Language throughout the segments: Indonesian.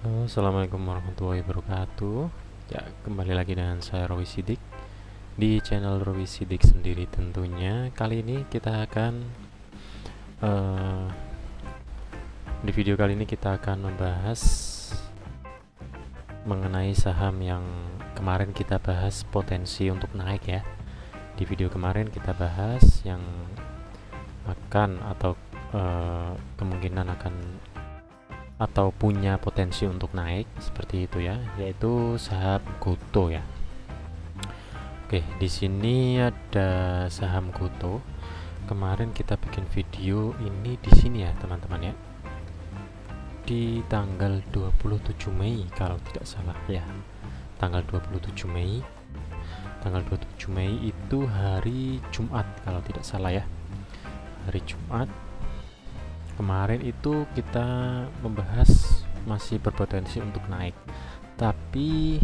Halo, assalamualaikum warahmatullahi wabarakatuh. Ya, kembali lagi dengan saya Rowi Sidik di channel Rowi Sidik sendiri tentunya. Kali ini kita akan eh, di video kali ini kita akan membahas mengenai saham yang kemarin kita bahas potensi untuk naik ya. Di video kemarin kita bahas yang akan atau kemungkinan akan atau punya potensi untuk naik seperti itu ya, yaitu saham Goto ya. Oke, di sini ada saham Goto. Kemarin kita bikin video ini di sini ya, teman-teman ya. Di tanggal 27 Mei kalau tidak salah ya. Tanggal 27 Mei. Tanggal 27 Mei itu hari Jumat kalau tidak salah ya. Hari Jumat. Kemarin itu kita membahas masih berpotensi untuk naik, tapi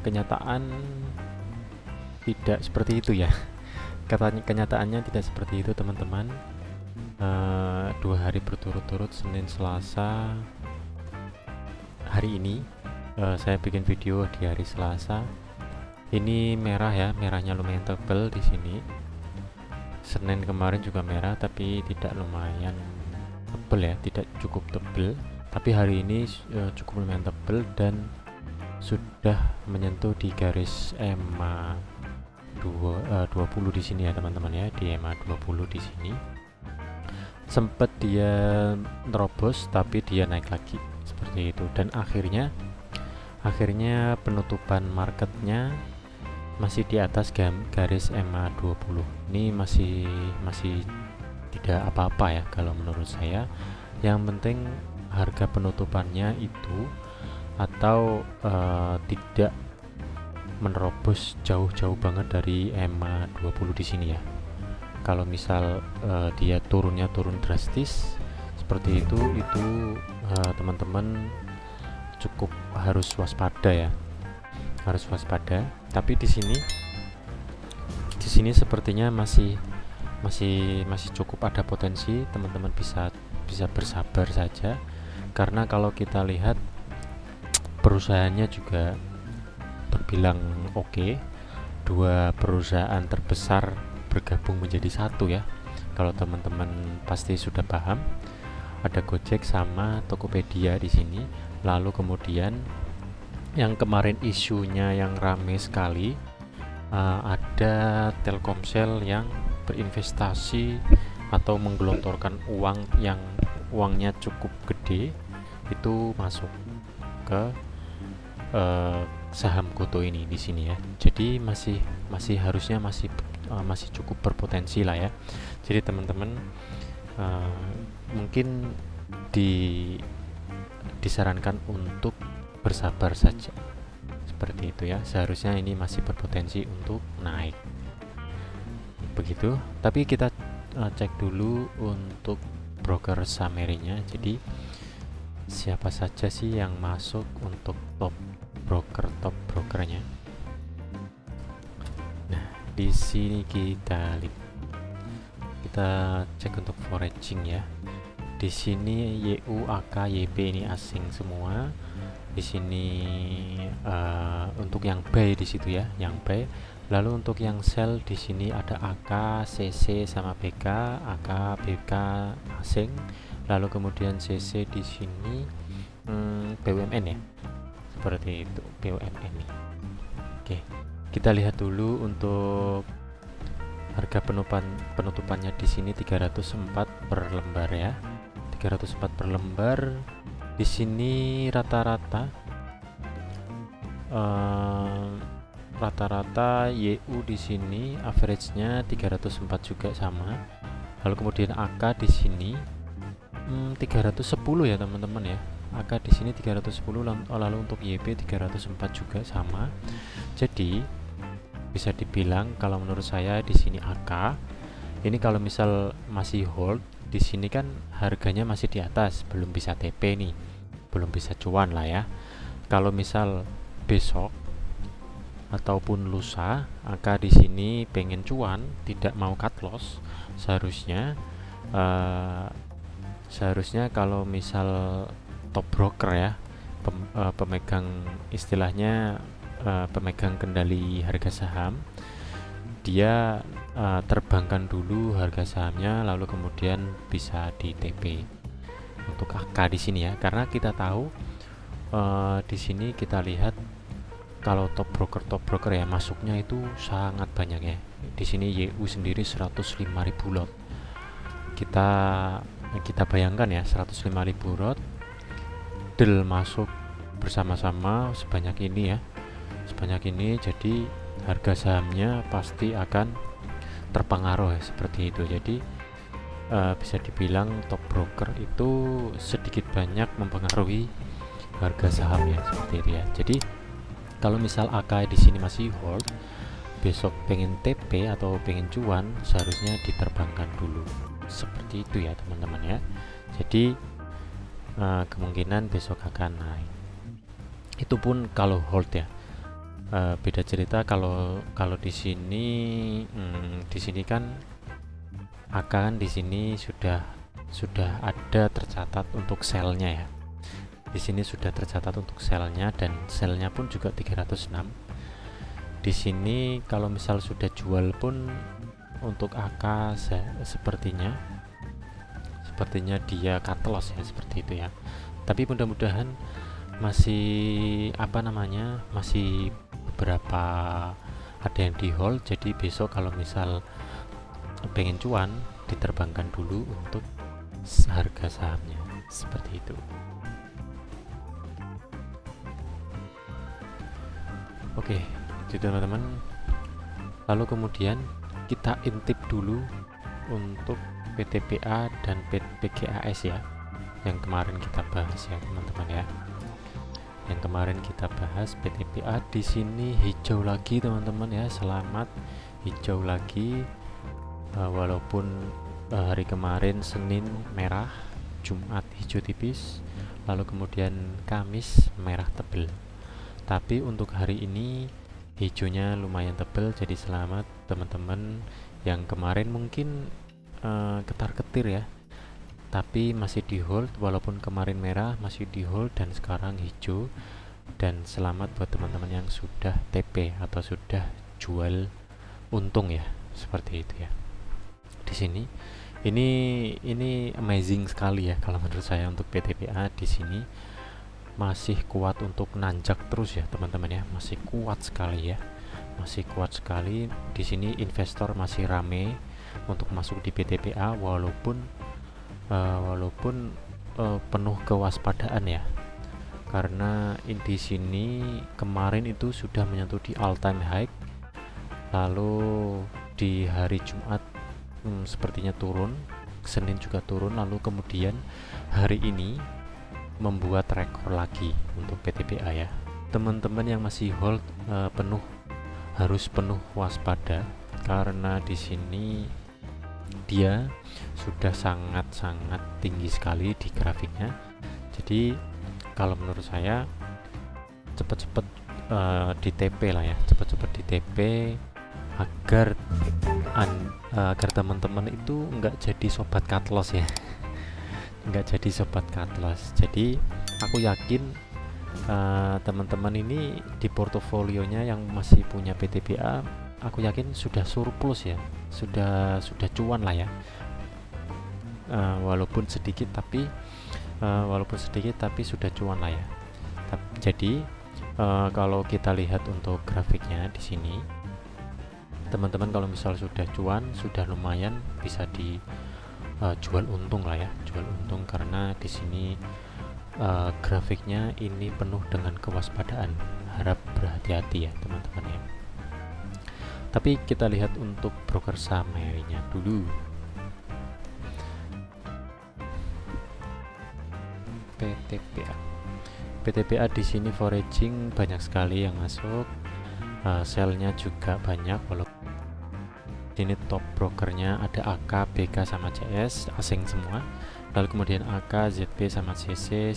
kenyataan tidak seperti itu ya. Kenyataannya tidak seperti itu, teman-teman. 2 hari berturut-turut, Senin, Selasa, hari ini saya bikin video di hari Selasa. Ini merah ya, merahnya lumayan tebal di sini. Senin kemarin juga merah tapi tidak lumayan tebel ya, tidak cukup tebel, tapi hari ini cukup lumayan tebel dan sudah menyentuh di garis EMA 20 di sini ya teman-teman ya. Di EMA 20 di sini sempat dia nerobos tapi dia naik lagi seperti itu, dan akhirnya penutupan marketnya masih di atas garis EMA 20. Ini masih tidak apa-apa ya kalau menurut saya. Yang penting harga penutupannya itu atau tidak menerobos jauh-jauh banget dari EMA 20 di sini ya. Kalau misal dia turun drastis seperti itu teman-teman cukup harus waspada ya. Harus waspada. Tapi di sini sepertinya masih cukup ada potensi. Teman-teman bisa bersabar saja, karena kalau kita lihat perusahaannya juga terbilang oke. 2 perusahaan terbesar bergabung menjadi satu ya. Kalau teman-teman pasti sudah paham, ada Gojek sama Tokopedia di sini. Lalu kemudian yang kemarin isunya yang rame sekali, ada Telkomsel yang berinvestasi atau menggelontorkan uang yang uangnya cukup gede itu masuk ke saham Goto ini di sini ya. Jadi masih harusnya masih cukup berpotensi lah ya. Jadi teman-teman mungkin disarankan untuk bersabar saja seperti itu ya. Seharusnya ini masih berpotensi untuk naik begitu. Tapi kita cek dulu untuk broker summary-nya. Jadi siapa saja sih yang masuk untuk top brokernya. Nah, di sini kita cek untuk foraging ya. Di sini YU, AK, YP ini asing semua. Di sini untuk yang buy di situ ya, yang buy. Lalu untuk yang sell di sini ada AK, CC sama BK, AK, BK asing. Lalu kemudian CC di sini BUMN ya. Seperti itu, BUMN ini. Oke. Kita lihat dulu untuk harga penutupannya di sini 304 per lembar ya. 304 per lembar. Di sini rata-rata YU di sini average-nya 304 juga sama. Lalu kemudian AK di sini 310 ya teman-teman ya. AK di sini 310, lalu untuk YP 304 juga sama. Jadi bisa dibilang kalau menurut saya di sini AK ini kalau misal masih hold di sini kan harganya masih di atas, belum bisa TP nih, belum bisa cuan lah ya. Kalau misal besok ataupun lusa AK di sini pengen cuan, tidak mau cut loss, seharusnya kalau misal top broker ya, pemegang istilahnya, pemegang kendali harga saham. Dia terbangkan dulu harga sahamnya, lalu kemudian bisa di TP untuk AK di sini ya, karena kita tahu di sini kita lihat kalau top broker ya masuknya itu sangat banyak ya. Di sini YU sendiri 105.000 lot. Kita bayangkan ya, 105.000 lot del masuk bersama-sama sebanyak ini ya, sebanyak ini, jadi harga sahamnya pasti akan terpengaruh ya, seperti itu. Jadi bisa dibilang top broker itu sedikit banyak mempengaruhi harga saham ya, seperti itu ya. Jadi kalau misal AK di sini masih hold, besok pengen TP atau pengen cuan, seharusnya diterbangkan dulu, seperti itu ya teman-teman ya. Jadi kemungkinan besok akan naik, itu pun kalau hold ya. Beda cerita kalau di sini, di sini kan AK kan di sini sudah ada tercatat untuk selnya ya. Di sini sudah tercatat untuk selnya, dan selnya pun juga 306. Di sini kalau misal sudah jual pun untuk AK sepertinya dia cut loss ya, seperti itu ya. Tapi mudah-mudahan masih masih beberapa ada yang di hold, jadi besok kalau misal pengen cuan diterbangkan dulu untuk harga sahamnya, seperti itu. Oke, itu teman-teman. Lalu kemudian kita intip dulu untuk PTPA dan PGAS ya, yang kemarin kita bahas ya teman-teman ya. Yang kemarin kita bahas PTPA di sini hijau lagi teman-teman ya. Selamat, hijau lagi. Walaupun hari kemarin Senin merah, Jumat hijau tipis, lalu kemudian Kamis merah tebel. Tapi untuk hari ini hijaunya lumayan tebal, jadi selamat teman-teman yang kemarin mungkin ketar-ketir ya, tapi masih di hold. Walaupun kemarin merah masih di hold dan sekarang hijau. Dan selamat buat teman-teman yang sudah TP atau sudah jual untung ya, seperti itu ya. Di sini ini amazing sekali ya kalau menurut saya untuk PTPA. Di sini masih kuat untuk nanjak terus ya teman-teman ya, masih kuat sekali ya, masih kuat sekali. Di sini investor masih rame untuk masuk di PTPA walaupun penuh kewaspadaan ya, karena di sini kemarin itu sudah menyentuh di all time high, lalu di hari Jumat sepertinya turun, Senin juga turun, lalu kemudian hari ini membuat rekor lagi untuk PTPA ya. Teman-teman yang masih hold harus penuh waspada, karena di sini dia sudah sangat-sangat tinggi sekali di grafiknya. Jadi kalau menurut saya cepat-cepat di TP lah ya, cepat-cepat di TP agar teman-teman itu nggak jadi sobat cut loss ya. Nggak jadi sobat cut loss. Jadi aku yakin teman-teman ini di portofolionya yang masih punya PTPA, aku yakin sudah surplus ya, sudah cuan lah ya, walaupun sedikit tapi sudah cuan lah ya. Jadi kalau kita lihat untuk grafiknya di sini, teman-teman kalau misal sudah cuan, sudah lumayan bisa di jual untung lah ya, jual untung, karena di sini grafiknya ini penuh dengan kewaspadaan. Harap berhati-hati ya teman-teman ya. Tapi kita lihat untuk broker saham nya dulu. PTPA di sini foraging banyak sekali yang masuk, selnya juga banyak. Walaupun ini top brokernya ada AK, BK sama CS, asing semua. Lalu kemudian AK, ZB sama CC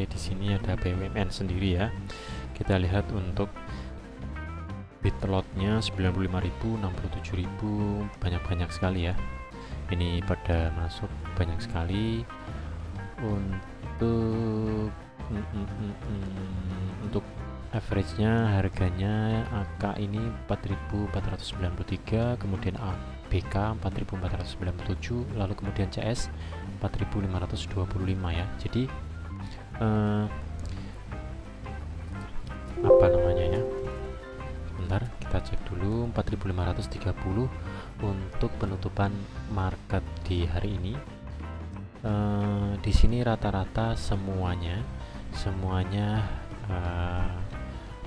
di sini ada BUMN sendiri ya. Kita lihat untuk bid lotnya 95.000, 67.000, banyak sekali ya. Ini pada masuk banyak sekali. Untuk Untuk average-nya harganya AK ini 4.493, kemudian ABK 4.497, lalu kemudian CS 4.525 ya. Jadi apa namanya ya, bentar kita cek dulu. 4.530 untuk penutupan market di hari ini. Di sini rata-rata semuanya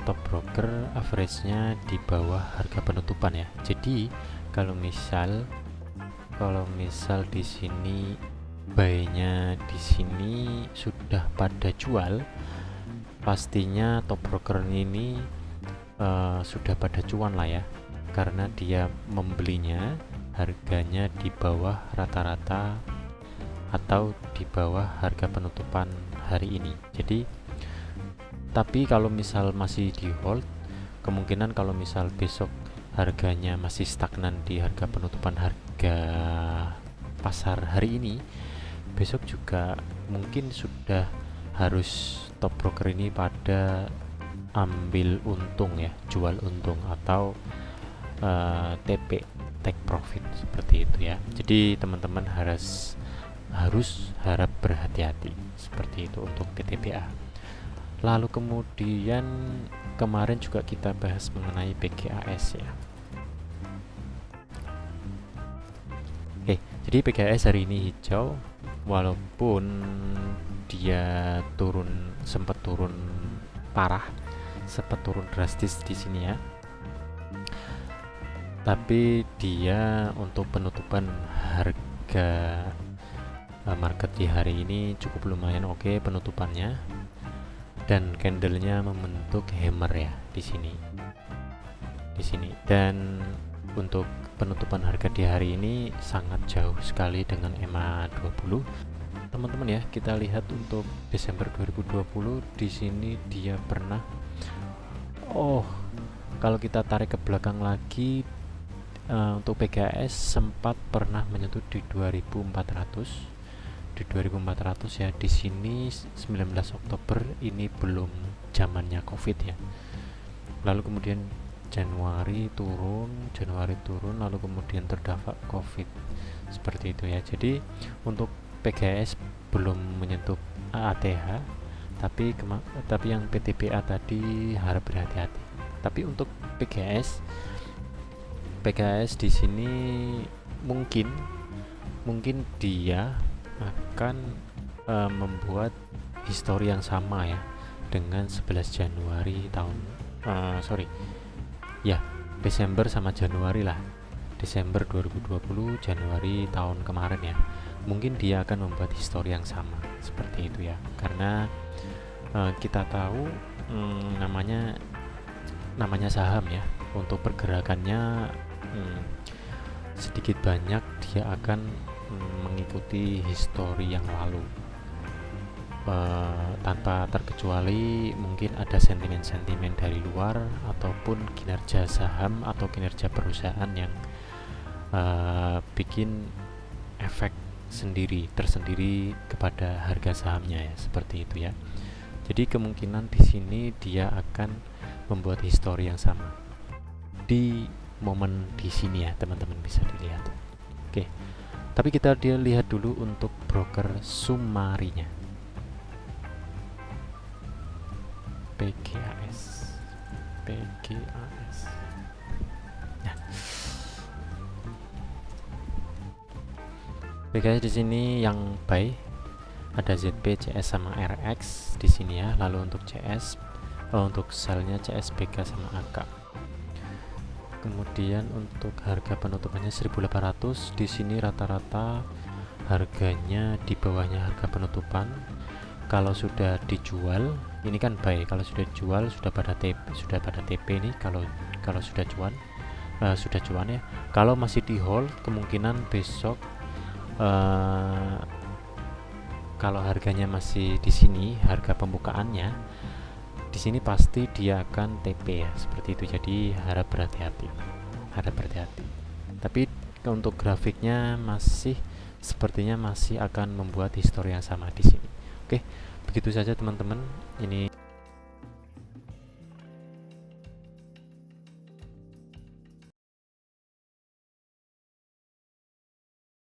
top broker average-nya di bawah harga penutupan ya. Jadi kalau misal di sini buy-nya di sini sudah pada jual, pastinya top broker ini sudah pada cuan lah ya, karena dia membelinya harganya di bawah rata-rata atau di bawah harga penutupan hari ini. Jadi tapi kalau misal masih di hold, kemungkinan kalau misal besok harganya masih stagnan di harga penutupan harga pasar hari ini, besok juga mungkin sudah harus top broker ini pada ambil untung ya, jual untung atau TP, take profit, seperti itu ya. Jadi teman-teman harus harap berhati-hati seperti itu untuk PTBA. Lalu kemudian kemarin juga kita bahas mengenai PGAS ya. Oke, jadi PGAS hari ini hijau, walaupun dia sempat turun parah, sempat turun drastis di sini ya. Tapi dia untuk penutupan harga market di hari ini cukup lumayan oke penutupannya, dan candlenya membentuk hammer ya di sini. Dan untuk penutupan harga di hari ini sangat jauh sekali dengan EMA 20. Teman-teman ya, kita lihat untuk Desember 2020 di sini dia pernah kalau kita tarik ke belakang lagi, untuk PGAS sempat pernah menyentuh di 2400 ya. Di sini 19 Oktober ini belum zamannya Covid ya. Lalu kemudian Januari turun, lalu kemudian terdampak Covid, seperti itu ya. Jadi untuk PGAS belum menyentuh ATH, tapi yang PTBA tadi harap berhati-hati. Tapi untuk PGAS di sini mungkin dia akan membuat histori yang sama ya dengan 11 Januari tahun Desember sama Januari lah. Desember 2020, Januari tahun kemarin ya. Mungkin dia akan membuat histori yang sama seperti itu ya. Karena kita tahu namanya saham ya. Untuk pergerakannya sedikit banyak dia akan mengikuti histori yang lalu, tanpa terkecuali mungkin ada sentimen-sentimen dari luar ataupun kinerja saham atau kinerja perusahaan yang bikin efek tersendiri kepada harga sahamnya ya, seperti itu ya. Jadi kemungkinan di sini dia akan membuat histori yang sama di momen di sini ya, teman-teman bisa dilihat. Oke. Tapi kita lihat dulu untuk broker Sumarinya. PGAS. Nah. PGAS di sini yang buy ada ZP, CS sama RX di sini ya. Lalu untuk CS, untuk sellnya CSBK sama AK. Kemudian untuk harga penutupannya 1.800, di sini rata-rata harganya di bawahnya harga penutupan. Kalau sudah dijual, ini kan buy. Kalau sudah dijual sudah pada TP nih. Kalau sudah cuan ya. Kalau masih di hold, kemungkinan besok kalau harganya masih di sini, harga pembukaannya di sini pasti dia akan TP ya, seperti itu. Jadi harap berhati-hati. Tapi untuk grafiknya sepertinya masih akan membuat histori yang sama di sini. Oke, begitu saja teman-teman, ini